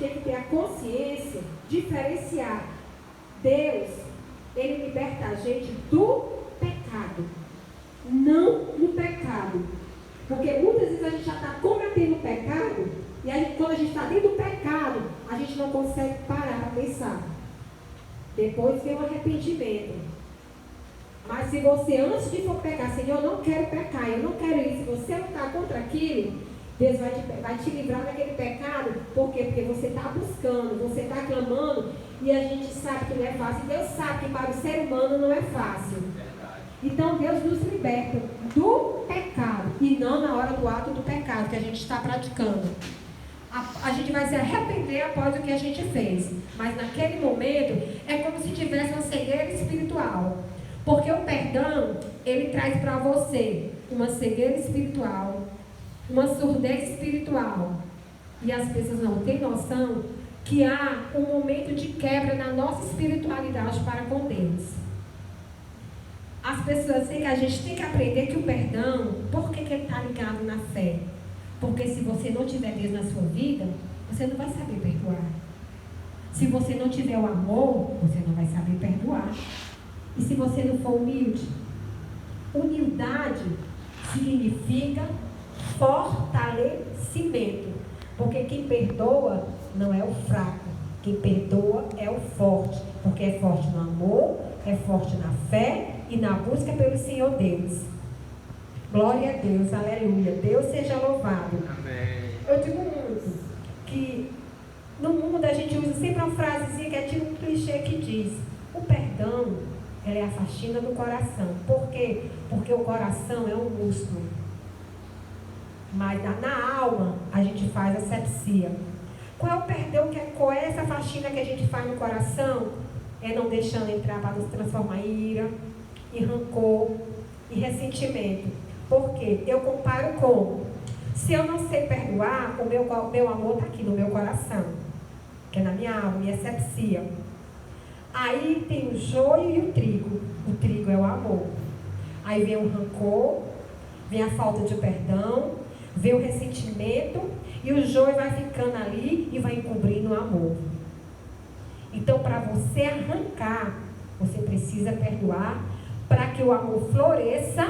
tem que ter a consciência, diferenciar. Deus, Ele liberta a gente do pecado, não no pecado. Porque muitas vezes a gente já está cometendo pecado, e aí, quando a gente está dentro do pecado, a gente não consegue parar para pensar. Depois vem o arrependimento. Mas se você, antes de for pecar, Senhor, eu não quero pecar, eu não quero isso, se você lutar contra aquilo, Deus vai te livrar daquele pecado. Por quê? Porque você está buscando, você está clamando, e a gente sabe que não é fácil. Deus sabe que para o ser humano não é fácil. Então Deus nos liberta do pecado, e não na hora do ato do pecado que a gente está praticando. A gente vai se arrepender após o que a gente fez, mas naquele momento é como se tivesse uma cegueira espiritual, porque o perdão, ele traz para você uma cegueira espiritual, uma surdez espiritual, e as pessoas não têm noção que há um momento de quebra na nossa espiritualidade para com Deus. As pessoas têm que, a gente tem que aprender que o perdão, por que ele está ligado na fé? Porque se você não tiver Deus na sua vida, você não vai saber perdoar. Se você não tiver o amor, você não vai saber perdoar. E se você não for humilde? Humildade significa fortalecimento. Porque quem perdoa não é o fraco. Quem perdoa é o forte. Porque é forte no amor, é forte na fé e na busca pelo Senhor Deus. Glória a Deus, aleluia. Deus seja louvado. Amém. Eu digo muito que no mundo a gente usa sempre uma frasezinha que é tipo um clichê que diz: o perdão, ela é a faxina do coração. Por quê? Porque o coração é um músculo. Mas na alma a gente faz asepsia. Qual é o perdão? Qual é essa faxina que a gente faz no coração? É não deixando entrar para nos transformar em ira, em rancor, em ressentimento. Porque eu comparo com, se eu não sei perdoar, o meu amor está aqui no meu coração, que é na minha alma, minha asepsia. Aí tem o joio e o trigo. O trigo é o amor. Aí vem o rancor, vem a falta de perdão, vem o ressentimento, e o joio vai ficando ali e vai encobrindo o amor. Então, para você arrancar, você precisa perdoar, para que o amor floresça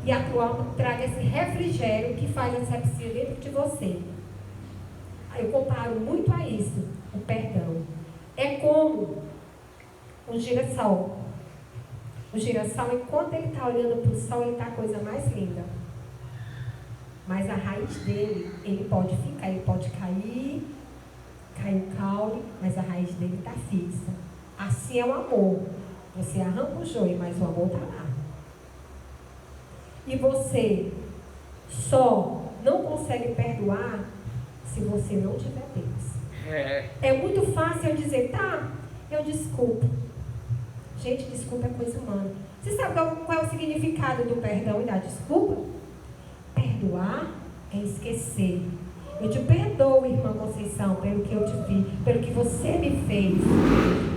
e a tua alma traga esse refrigério que faz a asepsia dentro de você. Eu comparo muito a isso, o perdão. É como um girassol. O girassol, enquanto ele está olhando para o sol, ele está a coisa mais linda. Mas a raiz dele, ele pode ficar, ele pode cair o caule, mas a raiz dele está fixa. Assim é o amor. Você arranca o joio, mas o amor está lá. E você só não consegue perdoar se você não tiver Deus. É muito fácil eu dizer, tá, eu desculpo. Gente, desculpa é coisa humana. Você sabe qual é o significado do perdão e da desculpa? Perdoar é esquecer. Eu te perdoo, irmã Conceição, pelo que eu te vi, pelo que você me fez.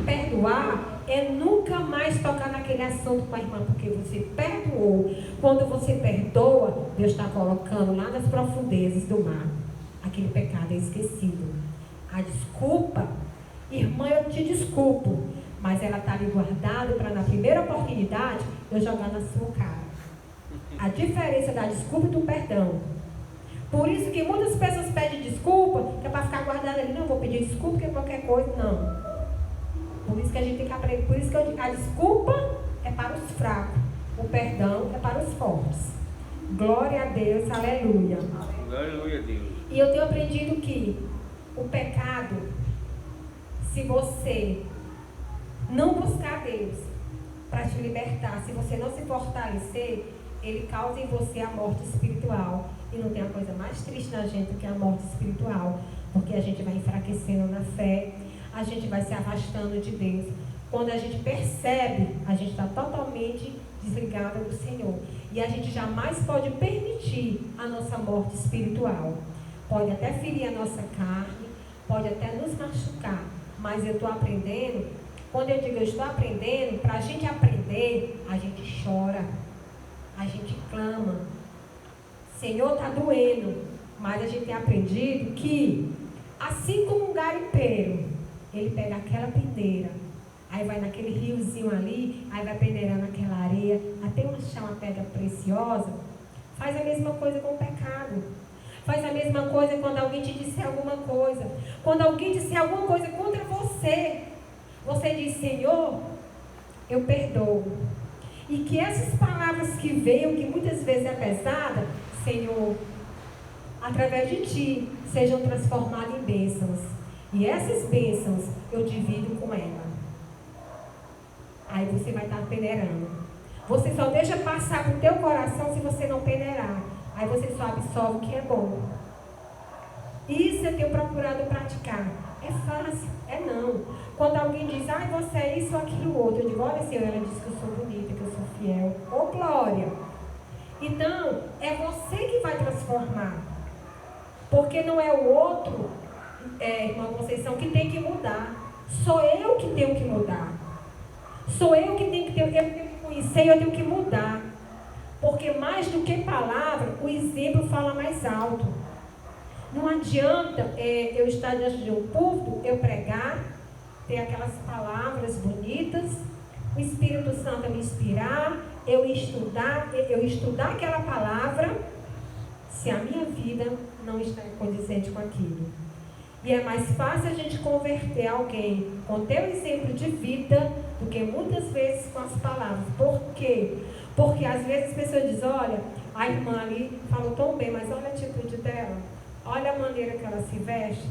Perdoar é nunca mais tocar naquele assunto com a irmã, porque você perdoou. Quando você perdoa, Deus está colocando lá nas profundezas do mar. Aquele pecado é esquecido. A desculpa, irmã, eu te desculpo, mas ela está ali guardada para na primeira oportunidade eu jogar na sua cara. A diferença da desculpa e do perdão. Por isso que muitas pessoas pedem desculpa, que é para ficar guardada ali. Não, vou pedir desculpa porque qualquer coisa, não. Por isso que a gente tem que aprender. Por isso que eu digo, a desculpa é para os fracos, o perdão é para os fortes. Glória a Deus, aleluia. Aleluia, Deus. E eu tenho aprendido que o pecado, se você não buscar Deus para te libertar, se você não se fortalecer, ele causa em você a morte espiritual. E não tem a coisa mais triste na gente do que a morte espiritual, porque a gente vai enfraquecendo na fé, a gente vai se afastando de Deus. Quando a gente percebe, a gente está totalmente desligada do Senhor. E a gente jamais pode permitir a nossa morte espiritual. Pode até ferir a nossa carne, pode até nos machucar, mas eu estou aprendendo. Quando eu digo eu estou aprendendo, para a gente aprender, a gente chora, a gente clama. Senhor, está doendo, mas a gente tem aprendido que Assim como um garimpeiro, ele pega aquela peneira, aí vai naquele riozinho ali, aí vai peneirando aquela areia, até achar uma pedra preciosa. Faz a mesma coisa com o pecado. Faz a mesma coisa quando alguém te disser alguma coisa. Quando alguém disser alguma coisa contra você, você diz: Senhor, eu perdoo. E que essas palavras que veio, que muitas vezes é pesada, Senhor, através de Ti, sejam transformadas em bênçãos. E essas bênçãos eu divido com ela. Aí você vai estar peneirando. Você só deixa passar para o teu coração se você não peneirar. Aí você só absorve o que é bom. Isso eu tenho procurado praticar. É fácil? É não. Quando alguém diz: ai, você é isso ou aquilo outro, eu digo: olha, Senhor, ela disse que eu sou bonita, que eu sou fiel. Ô, glória! Então, é você que vai transformar. Porque não é o outro, irmã Conceição, que tem que mudar. Sou eu que tenho que mudar. Sou eu que tenho que ter, eu tenho que conhecer, eu tenho que mudar. Porque mais do que palavra, o exemplo fala mais alto. Não adianta eu estar diante de um púlpito, eu pregar, ter aquelas palavras bonitas, o Espírito Santo me inspirar, eu estudar aquela palavra, se a minha vida não está condizente com aquilo. E é mais fácil a gente converter alguém com teu exemplo de vida do que muitas vezes com as palavras. Por quê? Porque às vezes as pessoas dizem: olha, a irmã ali falou tão bem, mas olha a atitude dela, olha a maneira que ela se veste.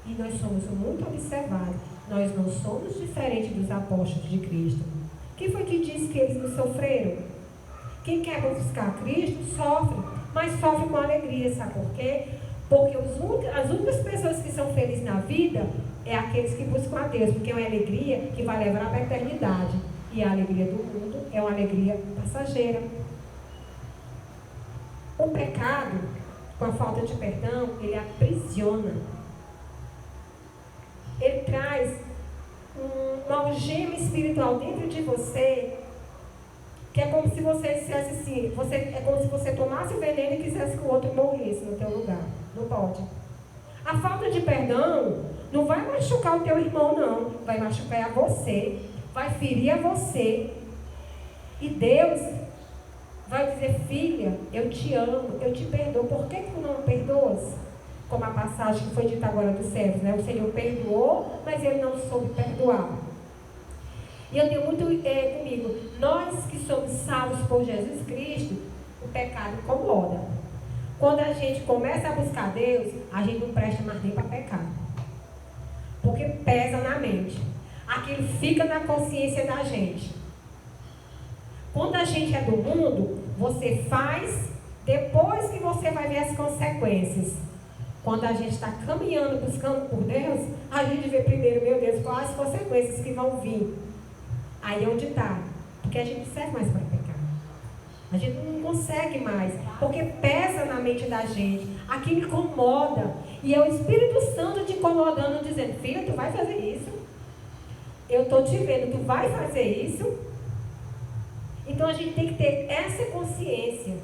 E nós somos muito observados. Nós não somos diferentes dos apóstolos de Cristo. Quem foi que disse que eles não sofreram? Quem quer buscar Cristo sofre, mas sofre com alegria. Sabe por quê? Porque as únicas pessoas que são felizes na vida é aqueles que buscam a Deus, porque é uma alegria que vai levar para a eternidade. E a alegria do mundo é uma alegria passageira. O pecado, com a falta de perdão, ele aprisiona. Ele traz uma algema espiritual dentro de você, que é como se você dissesse assim, é como se você tomasse o veneno e quisesse que o outro morresse no teu lugar. Não pode. A falta de perdão não vai machucar o teu irmão, não. Vai machucar a você, vai ferir a você. E Deus vai dizer: filha, eu te amo, eu te perdoo. Por que tu não perdoas? Como a passagem que foi dita agora dos servos, né? O Senhor perdoou, mas ele não soube perdoar. E eu tenho muito comigo, nós que somos salvos por Jesus Cristo, o pecado incomoda. Quando a gente começa a buscar Deus, a gente não presta mais nem para pecar. Porque pesa na mente. Aquilo fica na consciência da gente. Quando a gente é do mundo, você faz, depois que você vai ver as consequências. Quando a gente está caminhando, buscando por Deus, a gente vê primeiro: meu Deus, quais as consequências que vão vir. Aí é onde está. Porque a gente não serve mais para pecar. A gente não consegue mais. Porque pesa na mente da gente. Aquilo incomoda. E é o Espírito Santo te incomodando, dizendo: filha, tu vai fazer isso? Eu estou te vendo, tu vai fazer isso? Então a gente tem que ter essa consciência.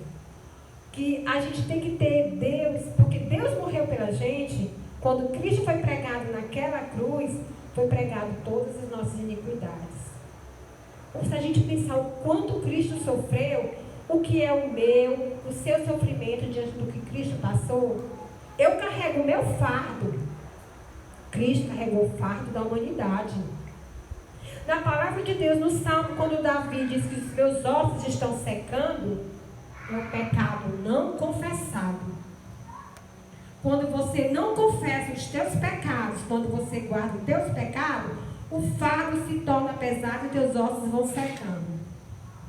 Que a gente tem que ter Deus. Porque Deus morreu pela gente. Quando Cristo foi pregado naquela cruz, foi pregado todas as nossas iniquidades. Se a gente pensar o quanto Cristo sofreu, o que é o meu, o seu sofrimento diante do que Cristo passou, eu carrego o meu fardo. Cristo carregou o fardo da humanidade. Na palavra de Deus, no Salmo, quando Davi diz que os meus ossos estão secando, é o pecado não confessado. Quando você não confessa os teus pecados, quando você guarda os teus pecados, o fardo se torna pesado e teus ossos vão secando.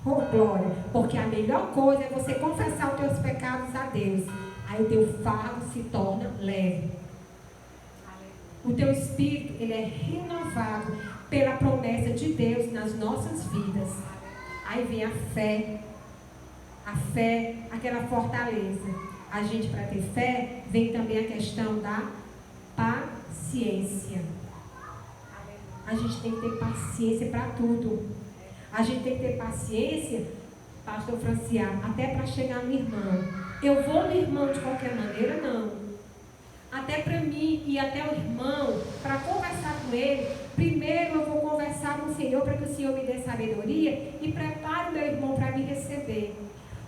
Oh, glória! Porque a melhor coisa é você confessar os teus pecados a Deus. Aí o teu fardo se torna leve. O teu espírito, ele é renovado pela promessa de Deus nas nossas vidas. Aí vem a fé, aquela fortaleza. A gente, para ter fé, vem também a questão da paciência. A gente tem que ter paciência para tudo. A gente tem que ter paciência, pastor Franciar, até para chegar no irmão. Eu vou no irmão de qualquer maneira? Não. até para mim e até o irmão, para conversar com ele, primeiro eu vou conversar com o Senhor para que o Senhor me dê sabedoria e prepare o meu irmão para me receber.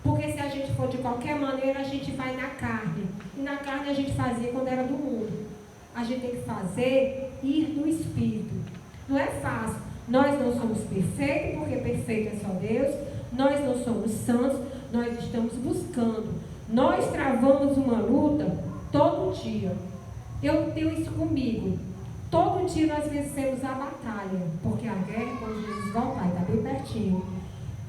Porque se a gente for de qualquer maneira, a gente vai na carne. E na carne a gente fazia quando era do mundo. A gente tem que fazer, ir no Espírito. Não é fácil. Nós não somos perfeitos, porque perfeito é só Deus. Nós não somos santos, nós estamos buscando. Nós travamos uma luta todo dia. Eu tenho isso comigo. Todo dia nós vencemos a batalha. Porque a guerra, quando Jesus voltar, está bem pertinho.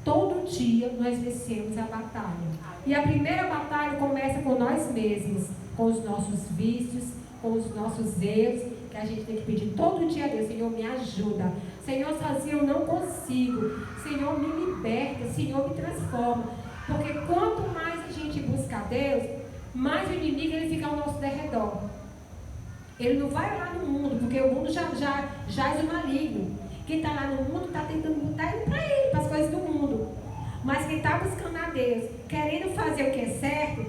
Todo dia nós vencemos a batalha. E a primeira batalha começa com nós mesmos, com os nossos vícios, com os nossos erros, que a gente tem que pedir todo dia a Deus: Senhor, me ajuda. Senhor, sozinho eu não consigo. Senhor, me liberta. Senhor, me transforma. Porque quanto mais a gente busca a Deus, mais o inimigo ele fica ao nosso derredor. Ele não vai lá no mundo, porque o mundo já é o maligno. Quem está lá no mundo está tentando lutar para ele, para as coisas do mundo. Mas quem está buscando a Deus, querendo fazer o que é certo,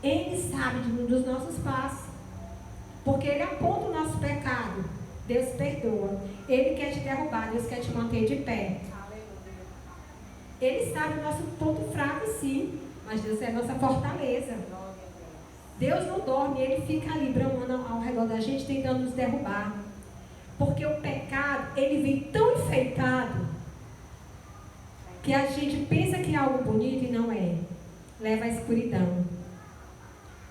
ele sabe dos nossos passos. Porque ele aponta o nosso pecado. Deus perdoa. Ele quer te derrubar, Deus quer te manter de pé. Ele sabe o nosso ponto fraco, sim. Mas Deus é a nossa fortaleza. Deus não dorme, ele fica ali bramando ao redor da gente, tentando nos derrubar. Porque o pecado, ele vem tão enfeitado que a gente pensa que é algo bonito e não é. Leva à escuridão.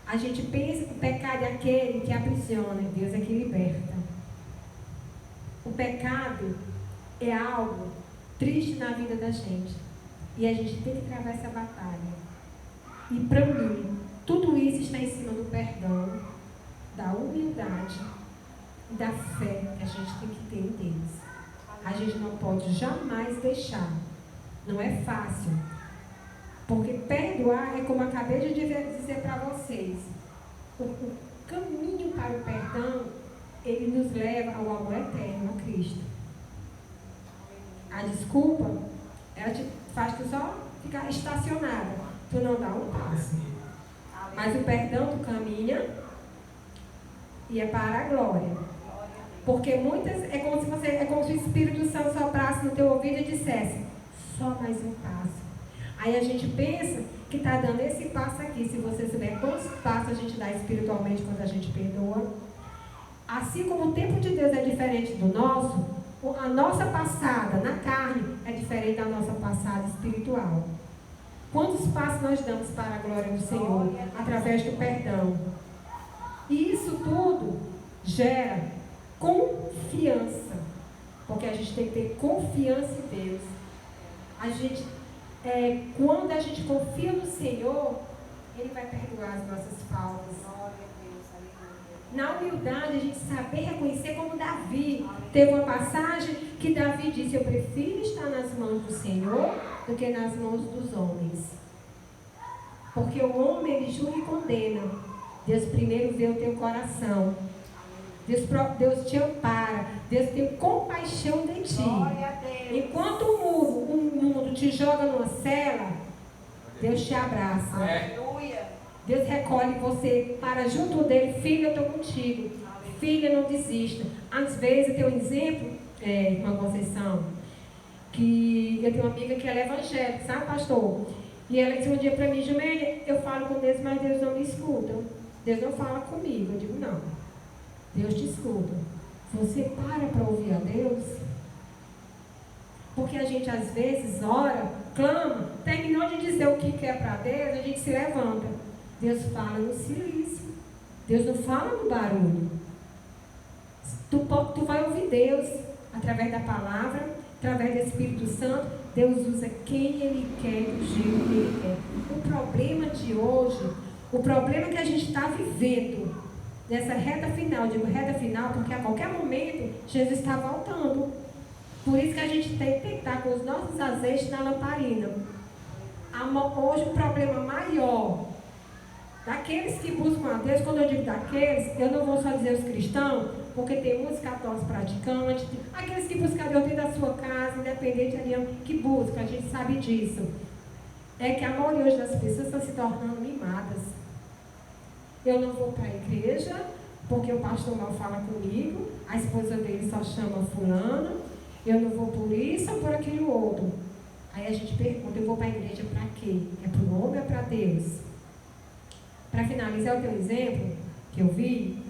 A gente pensa que o pecado é aquele que aprisiona, Deus é que liberta. O pecado é algo triste na vida da gente. E a gente tem que travar essa batalha. E para mim, tudo isso está em cima do perdão, da humildade e da fé que a gente tem que ter em Deus. A gente não pode jamais deixar. Não é fácil. Porque perdoar é como eu acabei de dizer para vocês. O caminho para o perdão, ele nos leva ao amor eterno, a Cristo. A desculpa, ela te faz tu só ficar estacionada. Tu não dá um passo. Mas o perdão tu caminha e é para a glória. Porque muitas, é como se o Espírito Santo soprasse no teu ouvido e dissesse: só mais um passo. Aí a gente pensa que está dando esse passo aqui. Se você souber quantos passos a gente dá espiritualmente quando a gente perdoa. Assim como o tempo de Deus é diferente do nosso, a nossa passada na carne é diferente da nossa passada espiritual. Quantos passos nós damos para a glória do Senhor? Através do perdão. E isso tudo gera confiança. Porque a gente tem que ter confiança em Deus. Quando a gente confia no Senhor, Ele vai perdoar as nossas faltas. Na humildade, a gente saber reconhecer, como Davi. Teve uma passagem que Davi disse: eu prefiro estar nas mãos do Senhor do que nas mãos dos homens. Porque o homem, ele julga e condena. Deus primeiro vê o teu coração. Deus te ampara. Deus tem compaixão de ti. Enquanto o mundo te joga numa cela, Deus te abraça. Deus recolhe você para junto dele. Filho, eu estou contigo. Filha, não desista. Às vezes, eu tenho um exemplo, irmã Conceição, que eu tenho uma amiga que ela é evangélica, sabe, pastor? E ela disse um dia para mim: Jumélia, eu falo com Deus, mas Deus não me escuta. Deus não fala comigo. Eu digo: não, Deus te escuta. Você para ouvir a Deus? Porque a gente às vezes ora, clama, terminou de dizer o que quer para Deus, a gente se levanta. Deus fala no silêncio. Deus não fala no barulho. Tu vai ouvir Deus através da palavra, através do Espírito Santo. Deus usa quem Ele quer, do jeito que Ele quer. O problema de hoje, o problema que a gente está vivendo nessa reta final, digo reta final, porque a qualquer momento Jesus está voltando. Por isso que a gente tem que estar com os nossos azeites na lamparina. Hoje o problema maior daqueles que buscam a Deus, quando eu digo daqueles, eu não vou só dizer os cristãos, porque tem muitos católicos praticantes, aqueles que buscam a Deus dentro da sua casa, independente de onde que busca, a gente sabe disso. É que a maioria hoje das pessoas estão se tornando mimadas. Eu não vou para a igreja, porque o pastor mal fala comigo, a esposa dele só chama fulano, eu não vou por isso ou por aquele outro. Aí a gente pergunta, eu vou para a igreja para quê? É para o homem ou é para Deus? Para finalizar, eu tenho um exemplo que eu vi,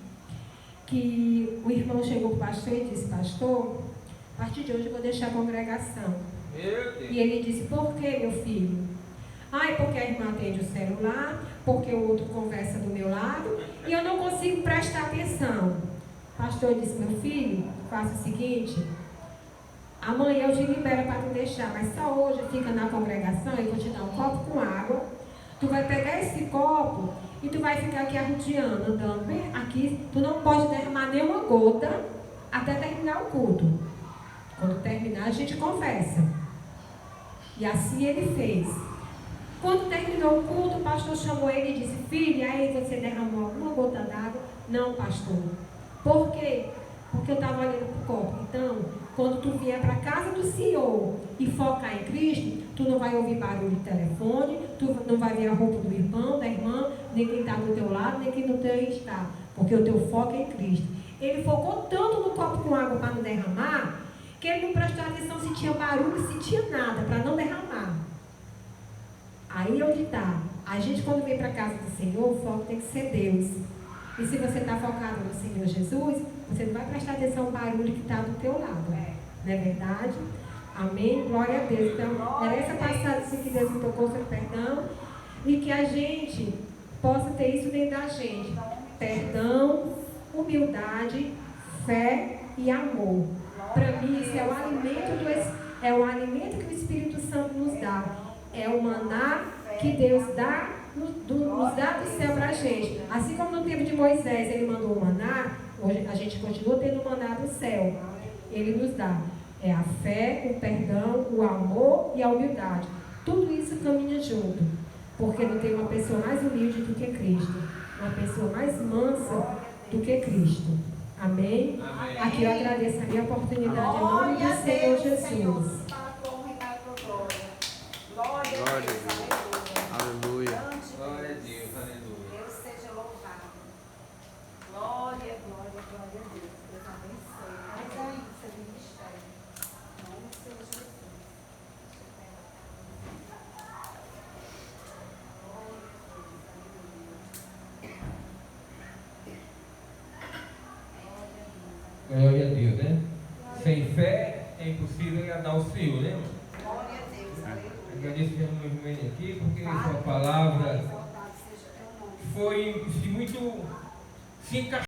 que o irmão chegou para o pastor e disse, pastor, a partir de hoje eu vou deixar a congregação. E ele disse, por que, meu filho? É porque a irmã atende o celular, porque o outro conversa do meu lado, e eu não consigo prestar atenção. O pastor disse, meu filho, faça o seguinte, amanhã eu te libero para tu deixar, mas só hoje fica na congregação e vou te dar um copo com água. Tu vai pegar esse copo e tu vai ficar aqui arrodeando, andando bem aqui. Tu não pode derramar nenhuma gota até terminar o culto. Quando terminar, a gente conversa. E assim ele fez. Quando terminou o culto, o pastor chamou ele e disse, filha, aí você derramou alguma gota d'água? Não, pastor. Por quê? Porque eu estava olhando para o copo. Então, quando tu vier para a casa do Senhor e focar em Cristo, tu não vai ouvir barulho de telefone, tu não vai ver a roupa do irmão, da irmã, nem quem está do teu lado, nem quem no teu está. Porque o teu foco é em Cristo. Ele focou tanto no copo com água para não derramar, que ele não prestou atenção se tinha barulho, se tinha nada, para não derramar. Aí é onde está. A gente, quando vem para a casa do Senhor, o foco tem que ser Deus. E se você está focado no Senhor Jesus, você não vai prestar atenção no barulho que está do teu lado. Não é verdade? Amém? Glória a Deus. Então, era essa passagem que Deus me tocou sobre perdão. E que a gente possa ter isso dentro da gente. Perdão, humildade, fé e amor. Para mim, isso é o alimento que o Espírito Santo nos dá. É o maná que Deus dá, nos dá do céu para a gente. Assim como no tempo de Moisés ele mandou o maná, hoje a gente continua tendo o maná do céu. Ele nos dá. É a fé, o perdão, o amor e a humildade. Tudo isso caminha junto. Porque não tem uma pessoa mais humilde do que Cristo. Uma pessoa mais mansa do que Cristo. Amém? Amém. Aqui eu agradeço a minha oportunidade em nome do Senhor Jesus. Glória a Deus. Aleluia. Glória a Deus, aleluia. Deus seja louvado. Glória, glória, glória a Deus. Deus abençoe. Mas é isso, é ministério. Em nome do Senhor Jesus. Glória a Deus, né? Sem fé é impossível agradar o Senhor, né, irmão? Glória a Deus. Aleluia. Agradeço mesmo meu irmão aqui, porque sua palavra foi muito se encaixou.